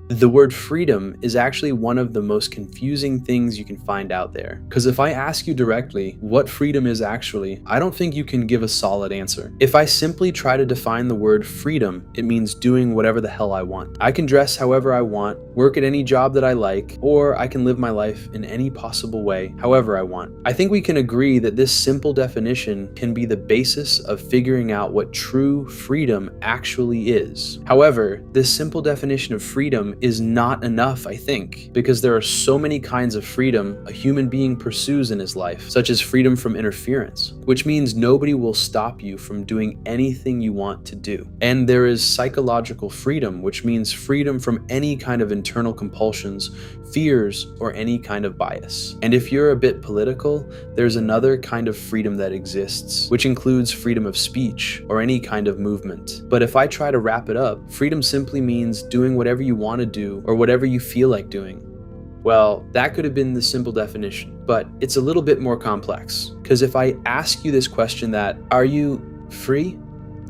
The word freedom is actually one of the most confusing things you can find out there. Because if I ask you directly what freedom is actually, I don't think you can give a solid answer. If I simply try to define the word freedom, it means doing whatever the hell I want. I can dress however I want, work at any job that I like, or I can live my life in any possible way, however I want. I think we can agree that this simple definition can be the basis of figuring out what true freedom actually is. However, this simple definition of freedom is not enough, I think, because there are so many kinds of freedom a human being pursues in his life, such as freedom from interference, which means nobody will stop you from doing anything you want to do. And there is psychological freedom, which means freedom from any kind of internal compulsions, fears, or any kind of bias. And if you're a bit political, there's another kind of freedom that exists, which includes freedom of speech or any kind of movement. But if I try to wrap it up, freedom simply means doing whatever you want to do or whatever you feel like doing. Well, that could have been the simple definition, but it's a little bit more complex. Because if I ask you this question are you free?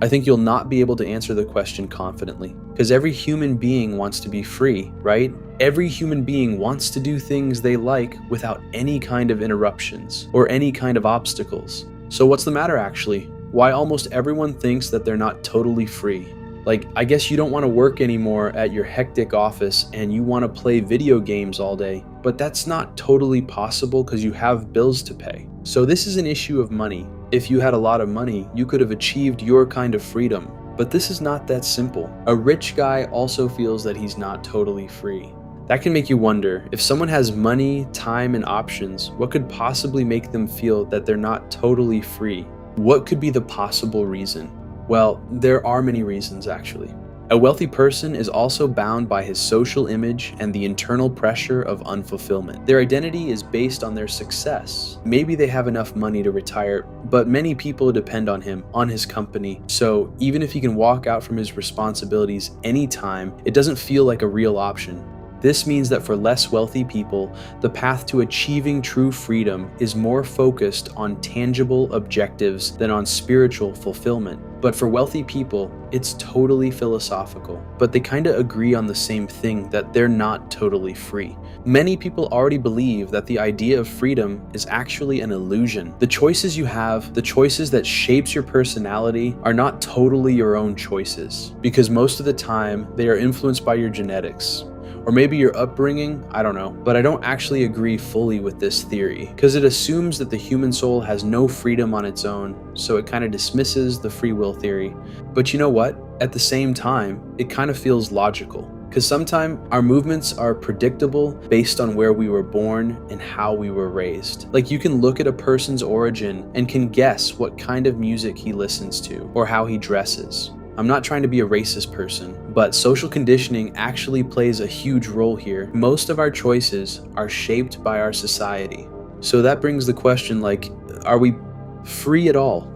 I think you'll not be able to answer the question confidently. Because every human being wants to be free, right? Every human being wants to do things they like without any kind of interruptions or any kind of obstacles. So what's the matter actually? Why almost everyone thinks that they're not totally free? Like, I guess you don't want to work anymore at your hectic office and you want to play video games all day, but that's not totally possible because you have bills to pay. So this is an issue of money. If you had a lot of money, you could have achieved your kind of freedom. But this is not that simple. A rich guy also feels that he's not totally free. That can make you wonder, if someone has money, time, and options, what could possibly make them feel that they're not totally free? What could be the possible reason? Well, there are many reasons actually. A wealthy person is also bound by his social image and the internal pressure of unfulfillment. Their identity is based on their success. Maybe they have enough money to retire, but many people depend on him, on his company. So even if he can walk out from his responsibilities anytime, it doesn't feel like a real option. This means that for less wealthy people, the path to achieving true freedom is more focused on tangible objectives than on spiritual fulfillment. But for wealthy people, it's totally philosophical, but they kind of agree on the same thing, that they're not totally free. Many people already believe that the idea of freedom is actually an illusion. The choices you have, the choices that shapes your personality, are not totally your own choices, because most of the time they are influenced by your genetics. Or maybe your upbringing, I don't know. But I don't actually agree fully with this theory, because it assumes that the human soul has no freedom on its own, so it kind of dismisses the free will theory. But you know what? At the same time, it kind of feels logical. Because sometimes our movements are predictable based on where we were born and how we were raised. Like, you can look at a person's origin and can guess what kind of music he listens to or how he dresses. I'm not trying to be a racist person, but social conditioning actually plays a huge role here. Most of our choices are shaped by our society. So that brings the question, like, are we free at all?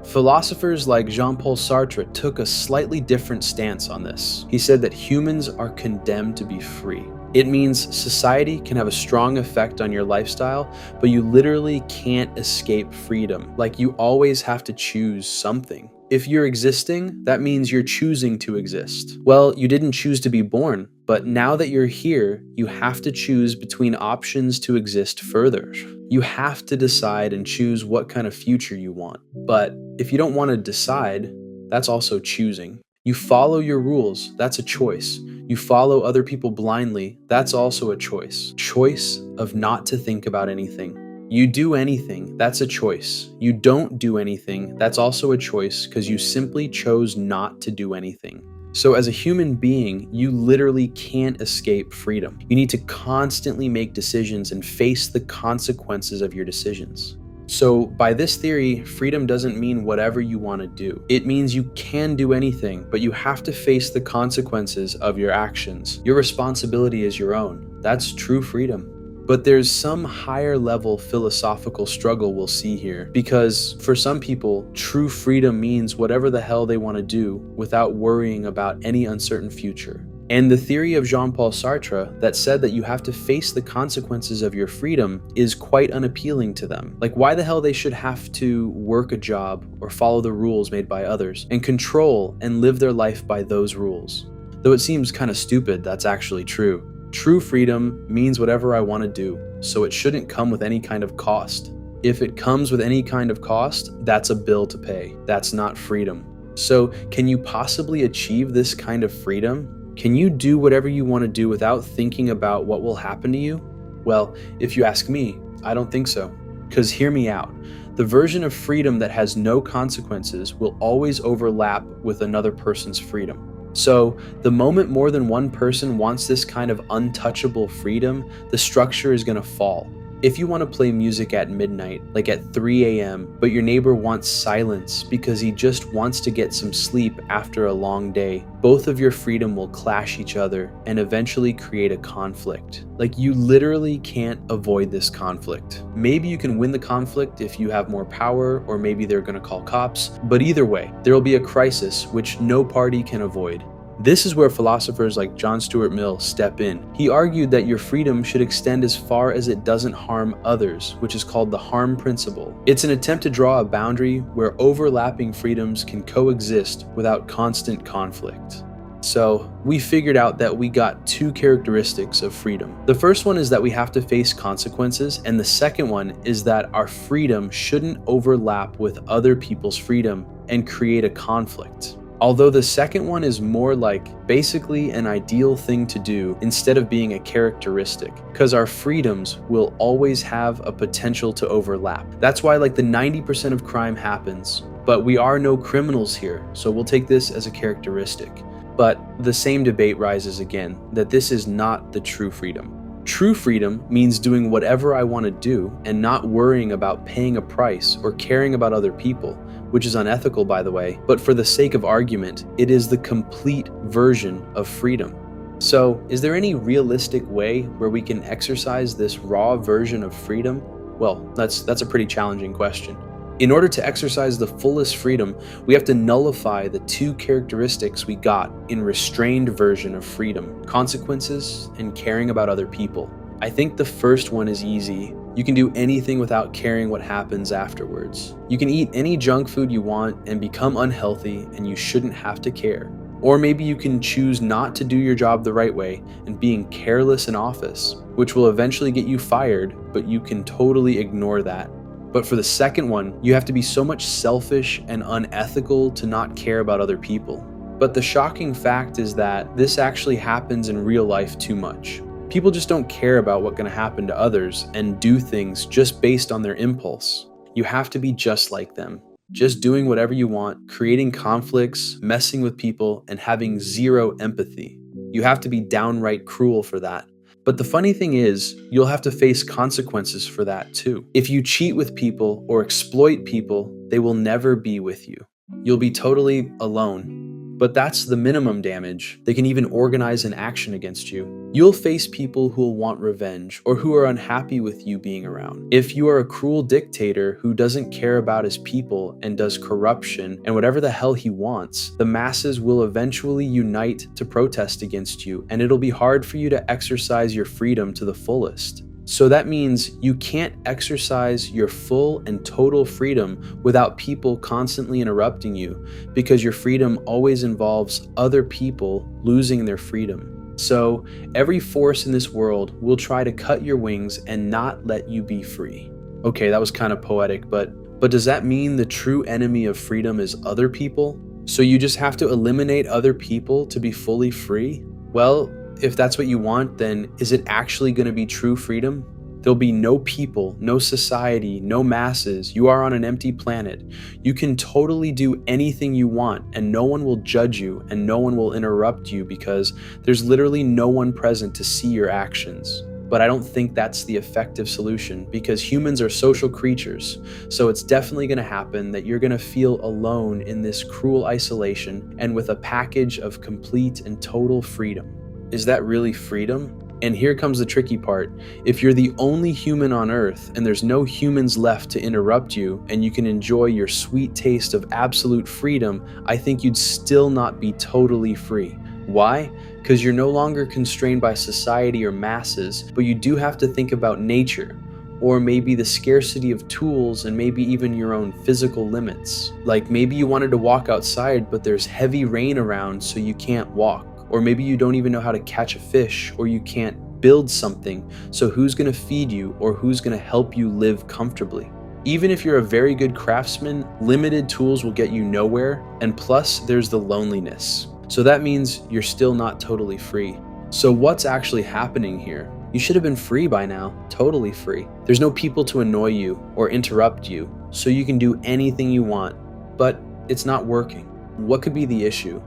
Philosophers like Jean-Paul Sartre took a slightly different stance on this. He said that humans are condemned to be free. It means society can have a strong effect on your lifestyle, but you literally can't escape freedom. Like, you always have to choose something. If you're existing, that means you're choosing to exist. Well, you didn't choose to be born, but now that you're here, you have to choose between options to exist further. You have to decide and choose what kind of future you want. But if you don't want to decide, that's also choosing. You follow your rules, that's a choice. You follow other people blindly, that's also a choice. Choice of not to think about anything. You do anything, that's a choice. You don't do anything, that's also a choice, because you simply chose not to do anything. So as a human being, you literally can't escape freedom. You need to constantly make decisions and face the consequences of your decisions. So by this theory, freedom doesn't mean whatever you want to do. It means you can do anything, but you have to face the consequences of your actions. Your responsibility is your own. That's true freedom. But there's some higher level philosophical struggle we'll see here, because for some people, true freedom means whatever the hell they want to do without worrying about any uncertain future. And the theory of Jean-Paul Sartre that said that you have to face the consequences of your freedom is quite unappealing to them. Like, why the hell they should have to work a job or follow the rules made by others and control and live their life by those rules. Though it seems kind of stupid, that's actually true. True freedom means whatever I want to do, so it shouldn't come with any kind of cost. If it comes with any kind of cost, that's a bill to pay. That's not freedom. So, can you possibly achieve this kind of freedom? Can you do whatever you want to do without thinking about what will happen to you? Well, if you ask me, I don't think so. Because hear me out. The version of freedom that has no consequences will always overlap with another person's freedom. So, the moment more than one person wants this kind of untouchable freedom, the structure is going to fall. If you want to play music at midnight, like at 3 a.m., but your neighbor wants silence because he just wants to get some sleep after a long day, both of your freedom will clash each other and eventually create a conflict. Like, you literally can't avoid this conflict. Maybe you can win the conflict if you have more power, or maybe they're going to call cops, but either way, there will be a crisis which no party can avoid. This is where philosophers like John Stuart Mill step in. He argued that your freedom should extend as far as it doesn't harm others, which is called the harm principle. It's an attempt to draw a boundary where overlapping freedoms can coexist without constant conflict. So, we figured out that we got two characteristics of freedom. The first one is that we have to face consequences, and the second one is that our freedom shouldn't overlap with other people's freedom and create a conflict. Although the second one is more like basically an ideal thing to do instead of being a characteristic, because our freedoms will always have a potential to overlap. That's why like the 90% of crime happens, but we are no criminals here, so we'll take this as a characteristic. But the same debate rises again, that this is not the true freedom. True freedom means doing whatever I want to do and not worrying about paying a price or caring about other people, which is unethical, by the way, but for the sake of argument, it is the complete version of freedom. So, is there any realistic way where we can exercise this raw version of freedom? Well, that's a pretty challenging question. In order to exercise the fullest freedom, we have to nullify the two characteristics we got in restrained version of freedom: consequences and caring about other people. I think the first one is easy. You can do anything without caring what happens afterwards. You can eat any junk food you want and become unhealthy, and you shouldn't have to care. Or maybe you can choose not to do your job the right way and being careless in office, which will eventually get you fired, but you can totally ignore that. But for the second one, you have to be so much selfish and unethical to not care about other people. But the shocking fact is that this actually happens in real life too much. People just don't care about what's going to happen to others and do things just based on their impulse. You have to be just like them, just doing whatever you want, creating conflicts, messing with people, and having zero empathy. You have to be downright cruel for that. But the funny thing is, you'll have to face consequences for that too. If you cheat with people or exploit people, they will never be with you. You'll be totally alone. But that's the minimum damage. They can even organize an action against you. You'll face people who will want revenge or who are unhappy with you being around. If you are a cruel dictator who doesn't care about his people and does corruption and whatever the hell he wants, the masses will eventually unite to protest against you, and it'll be hard for you to exercise your freedom to the fullest. So that means you can't exercise your full and total freedom without people constantly interrupting you, because your freedom always involves other people losing their freedom. So every force in this world will try to cut your wings and not let you be free. Okay, that was kind of poetic, but does that mean the true enemy of freedom is other people? So you just have to eliminate other people to be fully free? Well, if that's what you want, then is it actually going to be true freedom? There'll be no people, no society, no masses. You are on an empty planet. You can totally do anything you want, and no one will judge you and no one will interrupt you because there's literally no one present to see your actions. But I don't think that's the effective solution, because humans are social creatures. So it's definitely going to happen that you're going to feel alone in this cruel isolation and with a package of complete and total freedom. Is that really freedom? And here comes the tricky part. If you're the only human on Earth and there's no humans left to interrupt you and you can enjoy your sweet taste of absolute freedom, I think you'd still not be totally free. Why? Because you're no longer constrained by society or masses, but you do have to think about nature, or maybe the scarcity of tools and maybe even your own physical limits. Like maybe you wanted to walk outside, but there's heavy rain around so you can't walk. or maybe you don't even know how to catch a fish, or you can't build something, so who's going to feed you or who's going to help you live comfortably? Even if you're a very good craftsman, limited tools will get you nowhere, and plus there's the loneliness. So that means you're still not totally free. So what's actually happening here? You should have been free by now, totally free. There's no people to annoy you or interrupt you, so you can do anything you want, but it's not working. What could be the issue?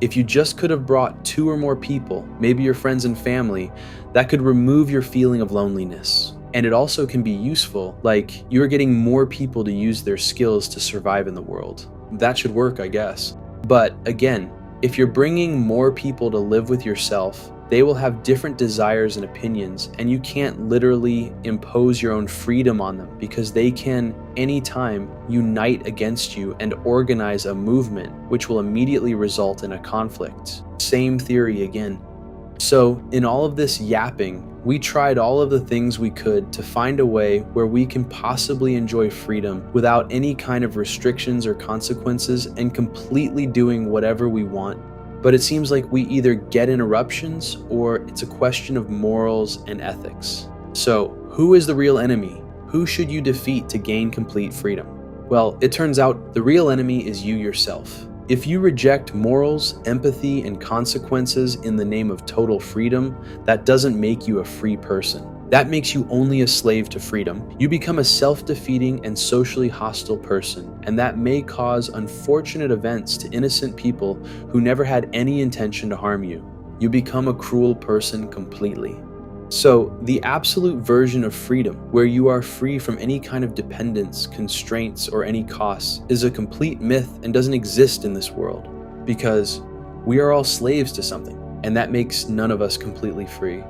If you just could have brought 2 or more people, maybe your friends and family, that could remove your feeling of loneliness. And it also can be useful, like you're getting more people to use their skills to survive in the world. That should work, I guess. But again, if you're bringing more people to live with yourself, they will have different desires and opinions, and you can't literally impose your own freedom on them because they can, anytime, unite against you and organize a movement, which will immediately result in a conflict. Same theory again. So, in all of this yapping, we tried all of the things we could to find a way where we can possibly enjoy freedom without any kind of restrictions or consequences and completely doing whatever we want. But it seems like we either get interruptions or it's a question of morals and ethics. So, who is the real enemy? Who should you defeat to gain complete freedom? Well, it turns out the real enemy is you yourself. If you reject morals, empathy, and consequences in the name of total freedom, that doesn't make you a free person. That makes you only a slave to freedom. You become a self-defeating and socially hostile person, and that may cause unfortunate events to innocent people who never had any intention to harm you. You become a cruel person completely. So, the absolute version of freedom, where you are free from any kind of dependence, constraints, or any costs, is a complete myth and doesn't exist in this world, because we are all slaves to something, and that makes none of us completely free.